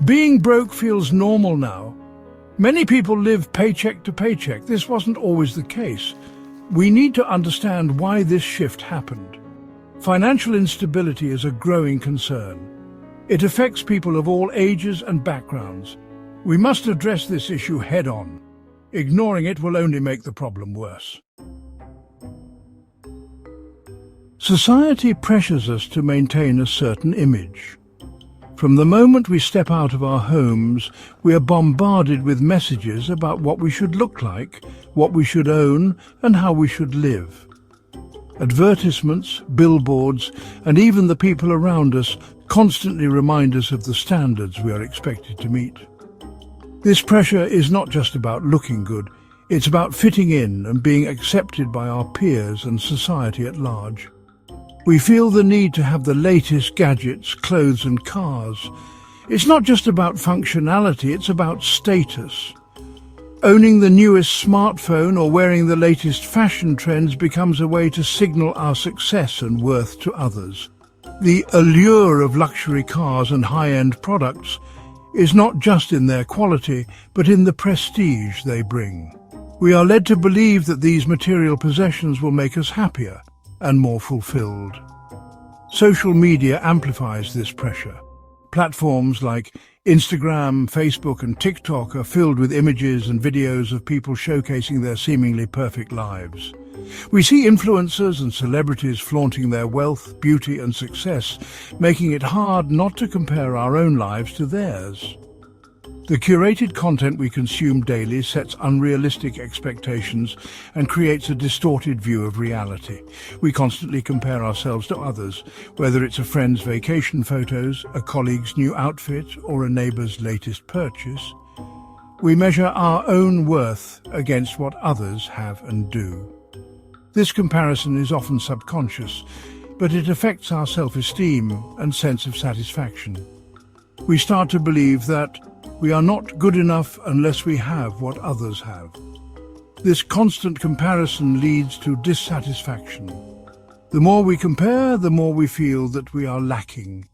Being broke feels normal now. Many people live paycheck to paycheck. This wasn't always the case. We need to understand why this shift happened. Financial instability is a growing concern. It affects people of all ages and backgrounds. We must address this issue head-on. Ignoring it will only make the problem worse. Society pressures us to maintain a certain image. From the moment we step out of our homes, we are bombarded with messages about what we should look like, what we should own, and how we should live. Advertisements, billboards, and even the people around us constantly remind us of the standards we are expected to meet. This pressure is not just about looking good, it's about fitting in and being accepted by our peers and society at large. We feel the need to have the latest gadgets, clothes and cars. It's not just about functionality, it's about status. Owning the newest smartphone or wearing the latest fashion trends becomes a way to signal our success and worth to others. The allure of luxury cars and high-end products is not just in their quality, but in the prestige they bring. We are led to believe that these material possessions will make us happier and more fulfilled. Social media amplifies this pressure. Platforms like Instagram, Facebook and TikTok are filled with images and videos of people showcasing their seemingly perfect lives. We see influencers and celebrities flaunting their wealth, beauty and success, making it hard not to compare our own lives to theirs. The curated content we consume daily sets unrealistic expectations and creates a distorted view of reality. We constantly compare ourselves to others, whether it's a friend's vacation photos, a colleague's new outfit, or a neighbor's latest purchase. We measure our own worth against what others have and do. This comparison is often subconscious, but it affects our self-esteem and sense of satisfaction. We start to believe that we are not good enough unless we have what others have. This constant comparison leads to dissatisfaction. The more we compare, the more we feel that we are lacking.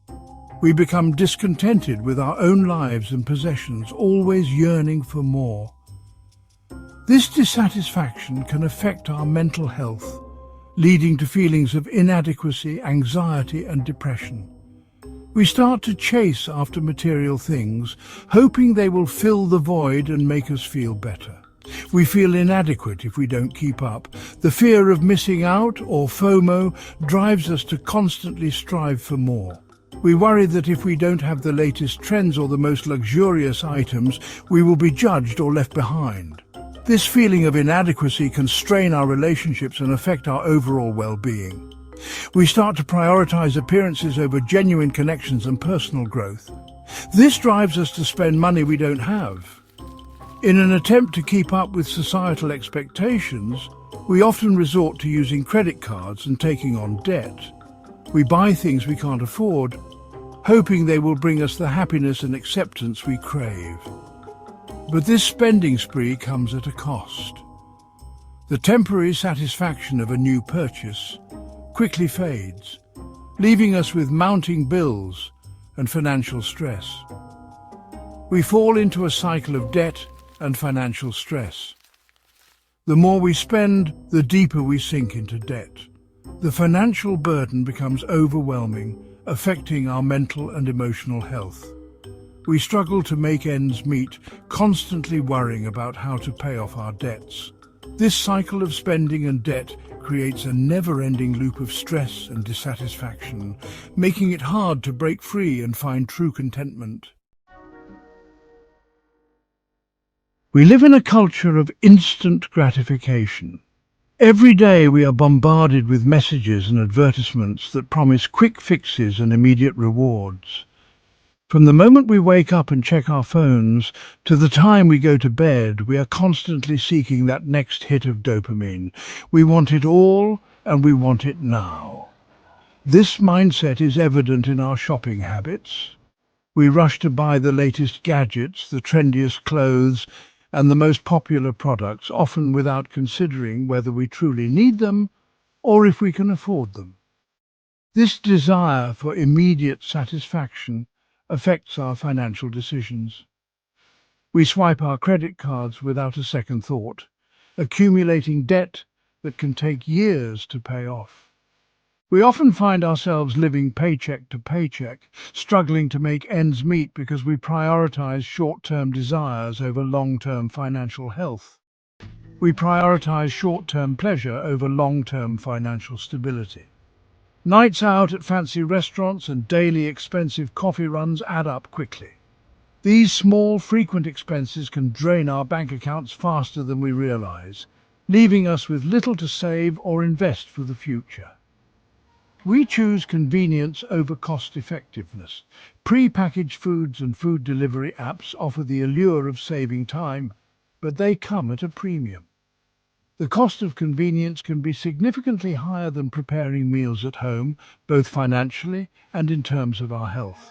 We become discontented with our own lives and possessions, always yearning for more. This dissatisfaction can affect our mental health, leading to feelings of inadequacy, anxiety and depression. We start to chase after material things, hoping they will fill the void and make us feel better. We feel inadequate if we don't keep up. The fear of missing out, or FOMO, drives us to constantly strive for more. We worry that if we don't have the latest trends or the most luxurious items, we will be judged or left behind. This feeling of inadequacy can strain our relationships and affect our overall well-being. We start to prioritize appearances over genuine connections and personal growth. This drives us to spend money we don't have. In an attempt to keep up with societal expectations, we often resort to using credit cards and taking on debt. We buy things we can't afford, hoping they will bring us the happiness and acceptance we crave. But this spending spree comes at a cost. The temporary satisfaction of a new purchase quickly fades, leaving us with mounting bills and financial stress. We fall into a cycle of debt and financial stress. The more we spend, the deeper we sink into debt. The financial burden becomes overwhelming, affecting our mental and emotional health. We struggle to make ends meet, constantly worrying about how to pay off our debts. This cycle of spending and debt creates a never-ending loop of stress and dissatisfaction, making it hard to break free and find true contentment. We live in a culture of instant gratification. Every day we are bombarded with messages and advertisements that promise quick fixes and immediate rewards. From the moment we wake up and check our phones to the time we go to bed, we are constantly seeking that next hit of dopamine. We want it all and we want it now. This mindset is evident in our shopping habits. We rush to buy the latest gadgets, the trendiest clothes, and the most popular products, often without considering whether we truly need them or if we can afford them. This desire for immediate satisfaction affects our financial decisions. We swipe our credit cards without a second thought, accumulating debt that can take years to pay off. We often find ourselves living paycheck to paycheck, struggling to make ends meet because we prioritize short-term desires over long-term financial health. We prioritize short-term pleasure over long-term financial stability. Nights out at fancy restaurants and daily expensive coffee runs add up quickly. These small, frequent expenses can drain our bank accounts faster than we realize, leaving us with little to save or invest for the future. We choose convenience over cost-effectiveness. Pre-packaged foods and food delivery apps offer the allure of saving time, but they come at a premium. The cost of convenience can be significantly higher than preparing meals at home, both financially and in terms of our health.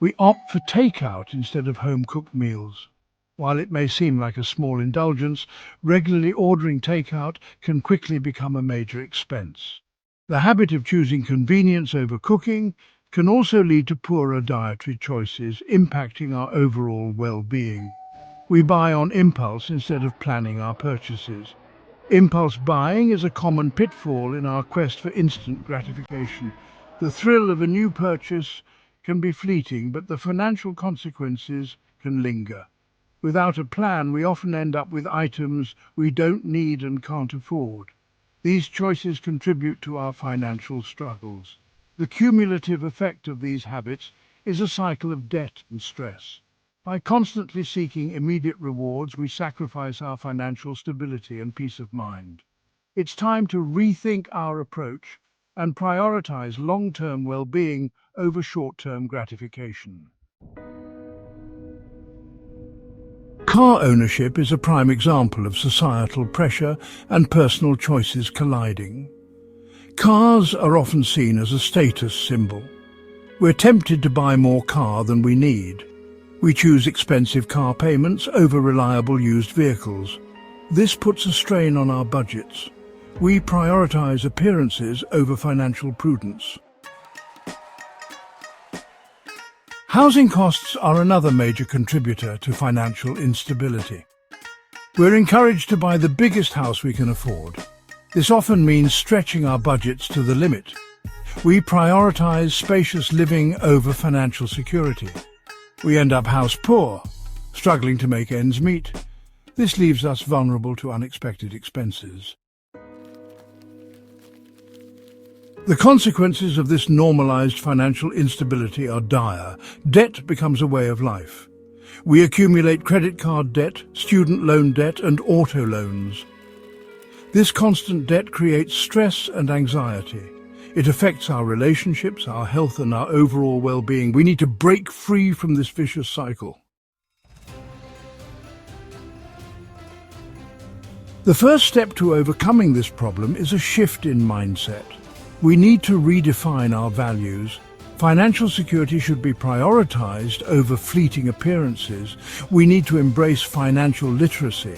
We opt for takeout instead of home-cooked meals. While it may seem like a small indulgence, regularly ordering takeout can quickly become a major expense. The habit of choosing convenience over cooking can also lead to poorer dietary choices, impacting our overall well-being. We buy on impulse instead of planning our purchases. Impulse buying is a common pitfall in our quest for instant gratification. The thrill of a new purchase can be fleeting, but the financial consequences can linger. Without a plan, we often end up with items we don't need and can't afford. These choices contribute to our financial struggles. The cumulative effect of these habits is a cycle of debt and stress. By constantly seeking immediate rewards, we sacrifice our financial stability and peace of mind. It's time to rethink our approach and prioritize long-term well-being over short-term gratification. Car ownership is a prime example of societal pressure and personal choices colliding. Cars are often seen as a status symbol. We're tempted to buy more car than we need. We choose expensive car payments over reliable used vehicles. This puts a strain on our budgets. We prioritize appearances over financial prudence. Housing costs are another major contributor to financial instability. We're encouraged to buy the biggest house we can afford. This often means stretching our budgets to the limit. We prioritize spacious living over financial security. We end up house poor, struggling to make ends meet. This leaves us vulnerable to unexpected expenses. The consequences of this normalized financial instability are dire. Debt becomes a way of life. We accumulate credit card debt, student loan debt, and auto loans. This constant debt creates stress and anxiety. It affects our relationships, our health, and our overall well-being. We need to break free from this vicious cycle. The first step to overcoming this problem is a shift in mindset. We need to redefine our values. Financial security should be prioritized over fleeting appearances. We need to embrace financial literacy.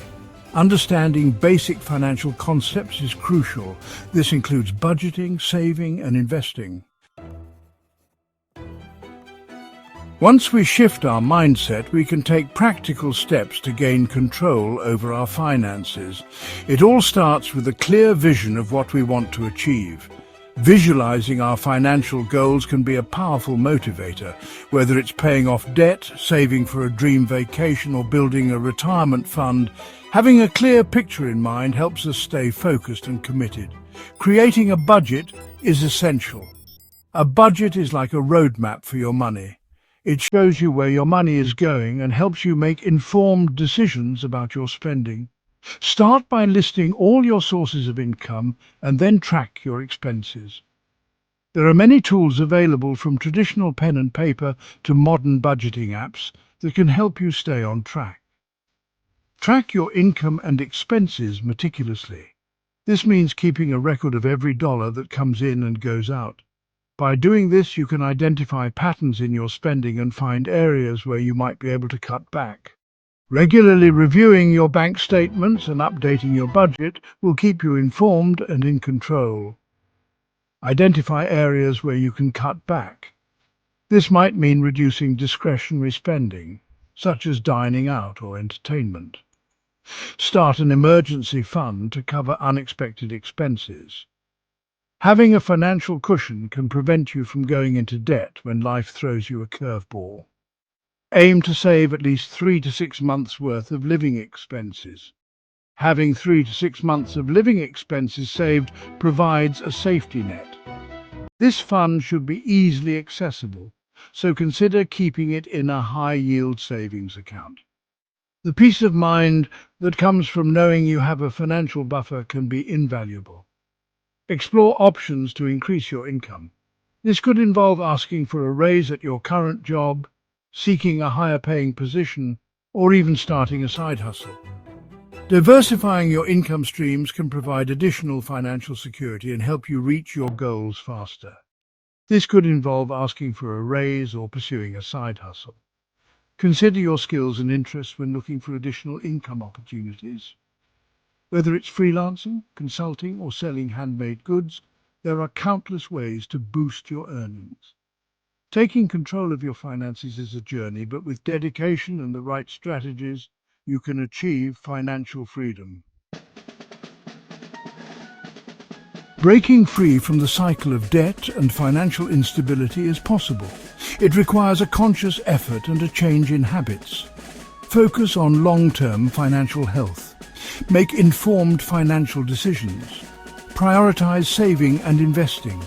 Understanding basic financial concepts is crucial. This includes budgeting, saving, and investing. Once we shift our mindset, we can take practical steps to gain control over our finances. It all starts with a clear vision of what we want to achieve. Visualizing our financial goals can be a powerful motivator, whether it's paying off debt, saving for a dream vacation, or building a retirement fund. Having a clear picture in mind helps us stay focused and committed. Creating a budget is essential. A budget is like a roadmap for your money. It shows you where your money is going and helps you make informed decisions about your spending. Start by listing all your sources of income and then track your expenses. There are many tools available, from traditional pen and paper to modern budgeting apps, that can help you stay on track. Track your income and expenses meticulously. This means keeping a record of every dollar that comes in and goes out. By doing this, you can identify patterns in your spending and find areas where you might be able to cut back. Regularly reviewing your bank statements and updating your budget will keep you informed and in control. Identify areas where you can cut back. This might mean reducing discretionary spending, such as dining out or entertainment. Start an emergency fund to cover unexpected expenses. Having a financial cushion can prevent you from going into debt when life throws you a curveball. Aim to save at least 3 to 6 months' worth of living expenses. Having 3 to 6 months of living expenses saved provides a safety net. This fund should be easily accessible, so consider keeping it in a high-yield savings account. The peace of mind that comes from knowing you have a financial buffer can be invaluable. Explore options to increase your income. This could involve asking for a raise at your current job, seeking a higher paying position, or even starting a side hustle. Diversifying your income streams can provide additional financial security and help you reach your goals faster. This could involve asking for a raise or pursuing a side hustle. Consider your skills and interests when looking for additional income opportunities. Whether it's freelancing, consulting, or selling handmade goods, there are countless ways to boost your earnings. Taking control of your finances is a journey, but with dedication and the right strategies, you can achieve financial freedom. Breaking free from the cycle of debt and financial instability is possible. It requires a conscious effort and a change in habits. Focus on long-term financial health. Make informed financial decisions. Prioritize saving and investing.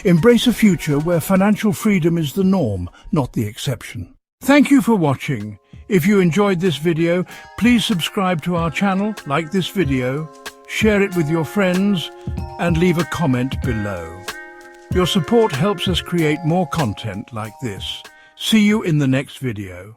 Embrace a future where financial freedom is the norm, not the exception. Thank you for watching. If you enjoyed this video, please subscribe to our channel, like this video, share it with your friends, and leave a comment below. Your support helps us create more content like this. See you in the next video.